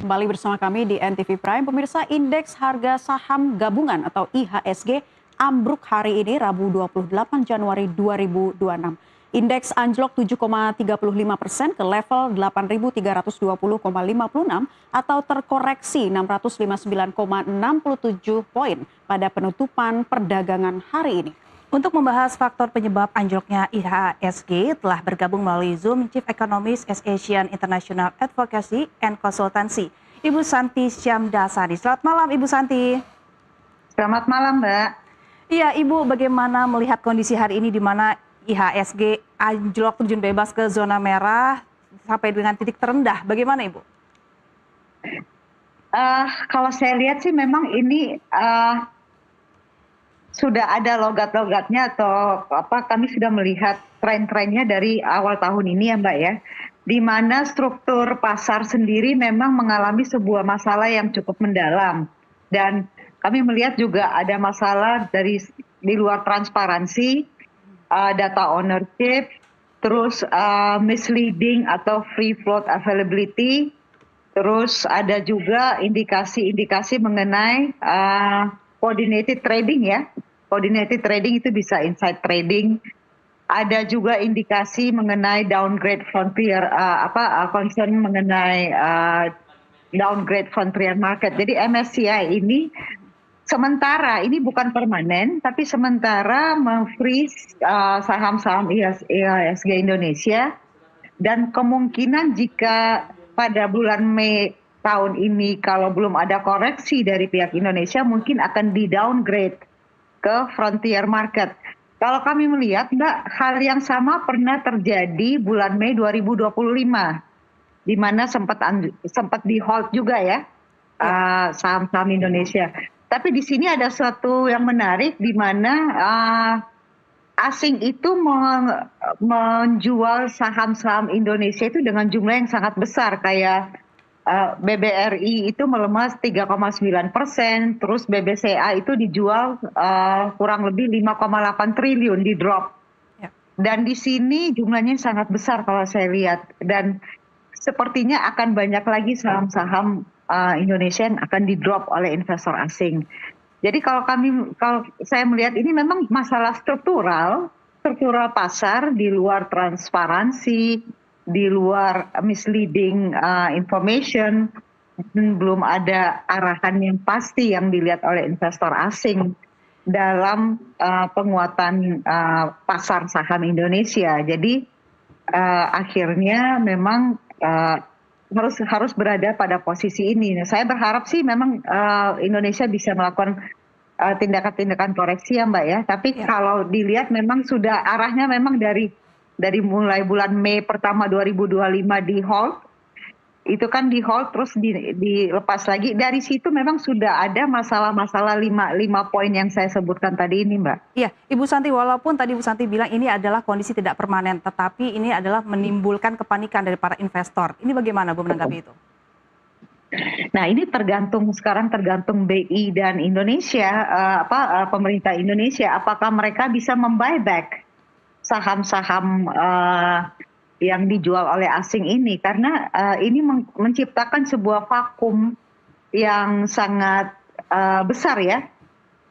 Kembali bersama kami di NTV Prime. Pemirsa, indeks harga saham gabungan atau IHSG ambruk hari ini Rabu 28 Januari 2026. Indeks anjlok 7,35% ke level 8.320,56 atau terkoreksi 659,67 poin pada penutupan perdagangan hari ini. Untuk membahas faktor penyebab anjloknya IHSG telah bergabung melalui Zoom Chief Economist Asian International Advocacy and Consultancy, Ibu Santi Syamdasani. Selamat malam Ibu Santi. Selamat malam Mbak. Iya Ibu, bagaimana melihat kondisi hari ini di mana IHSG anjlok terjun bebas ke zona merah sampai dengan titik terendah? Bagaimana Ibu? Kalau saya lihat sih memang ini sudah ada logat-logatnya atau kami sudah melihat tren-trennya dari awal tahun ini ya Mbak ya, di mana struktur pasar sendiri memang mengalami sebuah masalah yang cukup mendalam, dan kami melihat juga ada masalah di luar transparansi, data ownership, terus misleading atau free float availability, terus ada juga indikasi-indikasi mengenai coordinated trading ya. Coordinated trading itu bisa inside trading. Ada juga indikasi mengenai downgrade frontier, concern mengenai downgrade frontier market. Jadi MSCI ini sementara, ini bukan permanen, tapi sementara memfreeze saham-saham IHSG Indonesia, dan kemungkinan jika pada bulan Mei tahun ini kalau belum ada koreksi dari pihak Indonesia mungkin akan di downgrade ke frontier market. Kalau kami melihat Mbak, hal yang sama pernah terjadi bulan Mei 2025, di mana sempat di hold juga ya saham-saham Indonesia. Tapi di sini ada suatu yang menarik di mana asing itu menjual saham-saham Indonesia itu dengan jumlah yang sangat besar, kayak BBRI itu melemah 3,9%, terus BBCA itu dijual kurang lebih 5,8 triliun di drop. Dan di sini jumlahnya sangat besar kalau saya lihat, dan sepertinya akan banyak lagi saham-saham Indonesia yang akan di drop oleh investor asing. Jadi kalau saya melihat ini memang masalah struktural pasar di luar transparansi, di luar misleading information, belum ada arahan yang pasti yang dilihat oleh investor asing dalam penguatan pasar saham Indonesia. Jadi akhirnya memang harus berada pada posisi ini. Saya berharap sih memang Indonesia bisa melakukan tindakan-tindakan koreksi ya Mbak ya. Tapi kalau dilihat memang sudah arahnya memang dari mulai bulan Mei pertama 2025 di hold, itu kan di hold terus dilepas lagi. Dari situ memang sudah ada masalah-masalah 5 poin yang saya sebutkan tadi ini Mbak. Iya, Ibu Santi, walaupun tadi Ibu Santi bilang ini adalah kondisi tidak permanen, tetapi ini adalah menimbulkan kepanikan dari para investor. Ini bagaimana Bu menanggapi itu? Nah ini sekarang tergantung BI dan Indonesia, pemerintah Indonesia, apakah mereka bisa membuyback saham-saham yang dijual oleh asing ini, karena ini menciptakan sebuah vakum yang sangat besar ya,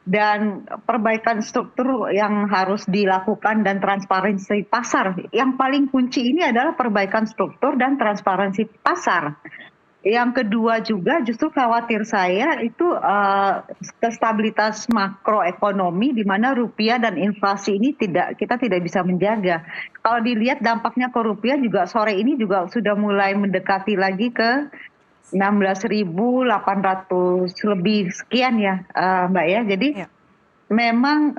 dan perbaikan struktur yang harus dilakukan dan transparansi pasar. Yang paling kunci ini adalah perbaikan struktur dan transparansi pasar. Yang kedua juga justru khawatir saya itu stabilitas makroekonomi, di mana rupiah dan inflasi ini kita tidak bisa menjaga. Kalau dilihat dampaknya ke rupiah juga sore ini juga sudah mulai mendekati lagi ke 16.800 lebih sekian ya Mbak ya. Jadi memang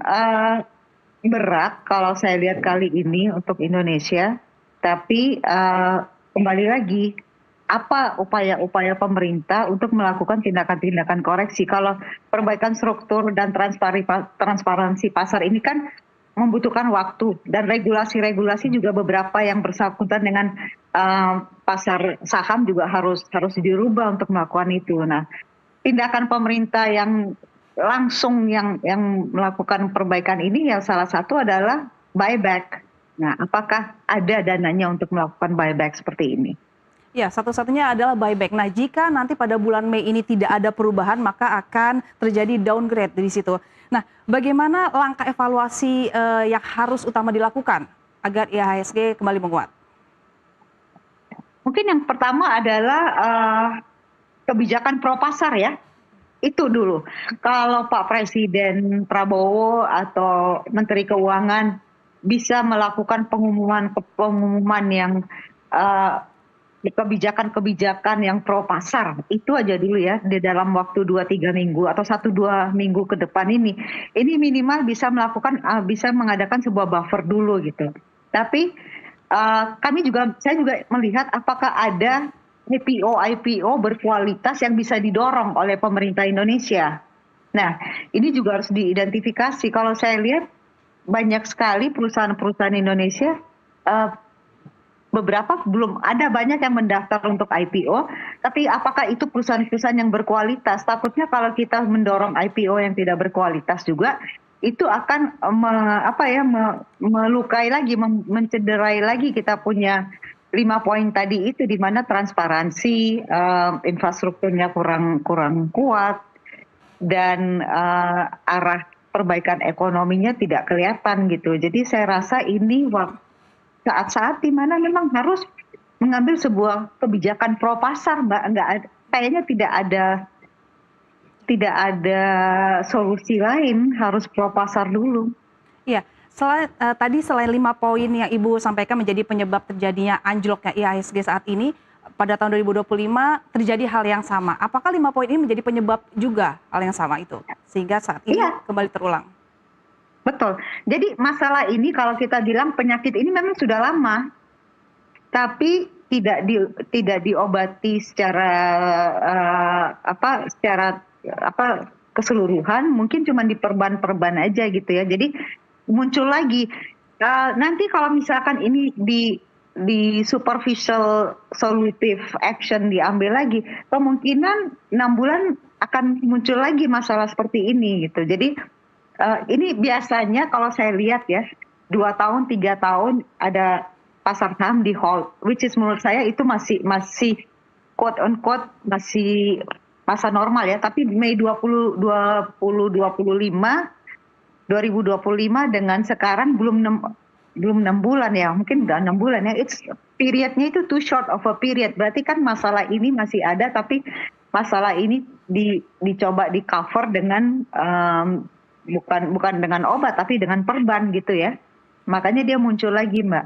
berat kalau saya lihat kali ini untuk Indonesia. Tapi kembali lagi, apa upaya-upaya pemerintah untuk melakukan tindakan-tindakan koreksi? Kalau perbaikan struktur dan transparansi pasar ini kan membutuhkan waktu, dan regulasi-regulasi juga beberapa yang bersangkutan dengan pasar saham juga harus dirubah untuk melakukan itu. Nah, tindakan pemerintah yang langsung yang melakukan perbaikan ini ya salah satu adalah buyback. Nah, apakah ada dananya untuk melakukan buyback seperti ini? Ya, satu-satunya adalah buyback. Nah, jika nanti pada bulan Mei ini tidak ada perubahan, maka akan terjadi downgrade di situ. Nah, bagaimana langkah evaluasi yang harus utama dilakukan agar IHSG kembali menguat? Mungkin yang pertama adalah kebijakan pro pasar ya. Itu dulu. Kalau Pak Presiden Prabowo atau Menteri Keuangan bisa melakukan pengumuman yang kebijakan-kebijakan yang pro pasar, itu aja dulu ya di dalam waktu 2-3 minggu atau 1-2 minggu ke depan ini minimal bisa bisa mengadakan sebuah buffer dulu gitu. Tapi saya juga melihat apakah ada IPO berkualitas yang bisa didorong oleh pemerintah Indonesia. Nah, ini juga harus diidentifikasi. Kalau saya lihat banyak sekali perusahaan-perusahaan Indonesia, beberapa belum ada banyak yang mendaftar untuk IPO, tapi apakah itu perusahaan-perusahaan yang berkualitas? Takutnya kalau kita mendorong IPO yang tidak berkualitas juga, itu akan melukai lagi, mencederai lagi kita punya 5 poin tadi itu, di mana transparansi, infrastrukturnya kurang kuat, dan arah perbaikan ekonominya tidak kelihatan gitu. Jadi saya rasa ini saat-saat di mana memang harus mengambil sebuah kebijakan pro pasar, Mbak. Kayaknya tidak ada solusi lain, harus pro pasar dulu. Iya, tadi selain 5 poin yang Ibu sampaikan menjadi penyebab terjadinya anjloknya IHSG saat ini, pada tahun 2025 terjadi hal yang sama. Apakah 5 poin ini menjadi penyebab juga hal yang sama itu? Sehingga saat ini kembali terulang. Betul. Jadi masalah ini kalau kita bilang penyakit ini memang sudah lama, tapi tidak diobati secara keseluruhan, mungkin cuma diperban aja gitu ya. Jadi muncul lagi. Nanti kalau misalkan ini di superficial solutive action diambil lagi, kemungkinan 6 bulan akan muncul lagi masalah seperti ini gitu. Jadi ini biasanya kalau saya lihat ya, 2 tahun, 3 tahun ada pasar saham di hold, which is menurut saya itu masih quote unquote masih masa normal ya. Tapi Mei 2025 dengan sekarang belum 6 bulan ya, mungkin udah 6 bulan ya. Periodnya itu too short of a period. Berarti kan masalah ini masih ada, tapi masalah ini dicoba di cover dengan bukan dengan obat, tapi dengan perban gitu ya. Makanya dia muncul lagi, Mbak.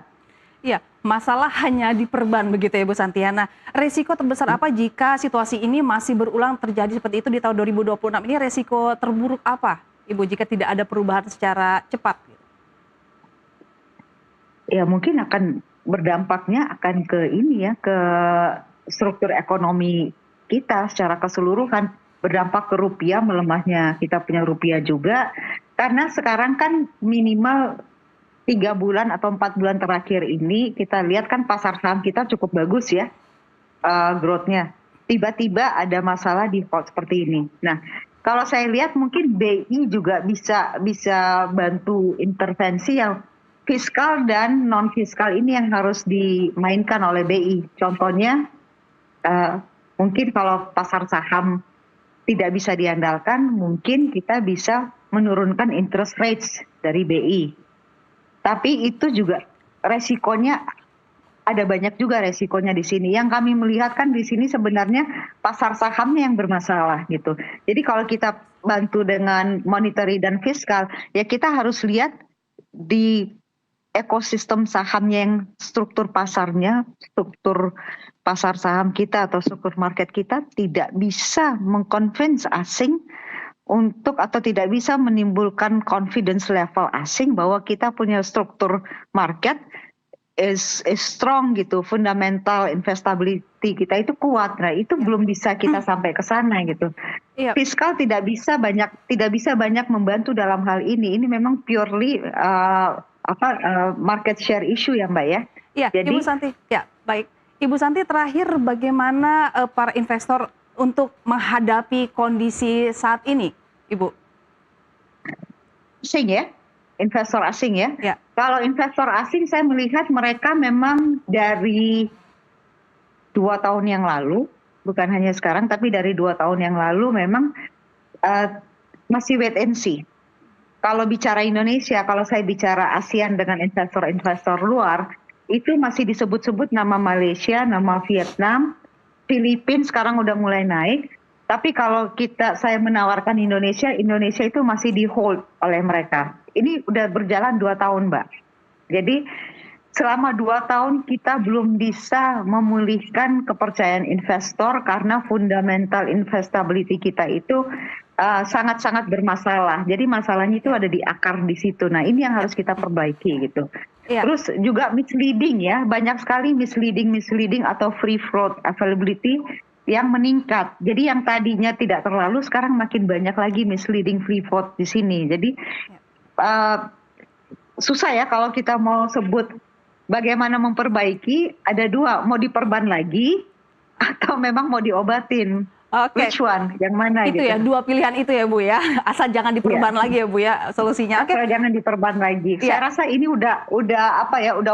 Iya, masalah hanya di perban begitu ya Bu Santiana. Resiko terbesar apa jika situasi ini masih berulang terjadi seperti itu di tahun 2026 ini? Resiko terburuk apa, Ibu, jika tidak ada perubahan secara cepat? Ya mungkin akan berdampaknya akan ke ini ya, ke struktur ekonomi kita secara keseluruhan. Berdampak ke rupiah, melemahnya kita punya rupiah juga, karena sekarang kan minimal 3 bulan atau 4 bulan terakhir ini kita lihat kan pasar saham kita cukup bagus ya, growth-nya. Tiba-tiba ada masalah di hold seperti ini. Nah, kalau saya lihat mungkin BI juga bisa bantu intervensi yang fiskal dan non fiskal ini yang harus dimainkan oleh BI. Contohnya mungkin kalau pasar saham tidak bisa diandalkan, mungkin kita bisa menurunkan interest rates dari BI. Tapi itu juga resikonya, ada banyak juga resikonya di sini. Yang kami melihat kan di sini sebenarnya pasar sahamnya yang bermasalah gitu. Jadi kalau kita bantu dengan monetary dan fiskal, ya kita harus lihat di ekosistem sahamnya yang struktur pasarnya, struktur pasar saham kita atau struktur market kita tidak bisa mengconvince asing untuk, atau tidak bisa menimbulkan confidence level asing bahwa kita punya struktur market is strong gitu, fundamental investability kita itu kuat. Nah, itu belum bisa kita sampai ke sana gitu. Iya. Fiskal tidak bisa banyak membantu dalam hal ini. Ini memang purely market share issue ya, Mbak ya. Iya, Ibu Santi. Ya, baik. Ibu Santi, terakhir bagaimana para investor untuk menghadapi kondisi saat ini, Ibu? Asing ya, investor asing ya. Kalau investor asing saya melihat mereka memang dari 2 tahun yang lalu, bukan hanya sekarang, tapi dari 2 tahun yang lalu memang masih wait and see. Kalau bicara Indonesia, kalau saya bicara ASEAN dengan investor-investor luar, itu masih disebut-sebut nama Malaysia, nama Vietnam, Filipina sekarang udah mulai naik. Tapi kalau saya menawarkan Indonesia, Indonesia itu masih di hold oleh mereka. Ini udah berjalan 2 tahun, Mbak. Jadi selama 2 tahun kita belum bisa memulihkan kepercayaan investor karena fundamental investability kita itu sangat-sangat bermasalah. Jadi masalahnya itu ada di akar di situ. Nah, ini yang harus kita perbaiki gitu. Iya. Terus juga misleading ya, banyak sekali misleading atau free float availability yang meningkat. Jadi yang tadinya tidak terlalu sekarang makin banyak lagi misleading free float di sini. Jadi susah ya kalau kita mau sebut bagaimana memperbaiki, ada dua, mau diperban lagi atau memang mau diobatin. Oke. Which one? Yang mana Itu gitu? ya, dua pilihan itu ya Bu ya. Asal jangan diperban lagi ya Bu ya solusinya. Oke. Asal jangan diperban lagi. Iya. Saya rasa ini udah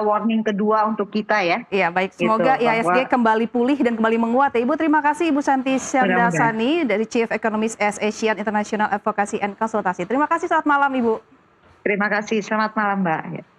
warning kedua untuk kita ya. Iya, baik. Semoga Gitu, IHSG kembali pulih dan kembali menguat ya. Ibu, terima kasih Ibu Santi Syandasani dari Chief Economist Asian International Advocacy and Consultancy. Terima kasih, selamat malam Ibu. Terima kasih, selamat malam Mbak.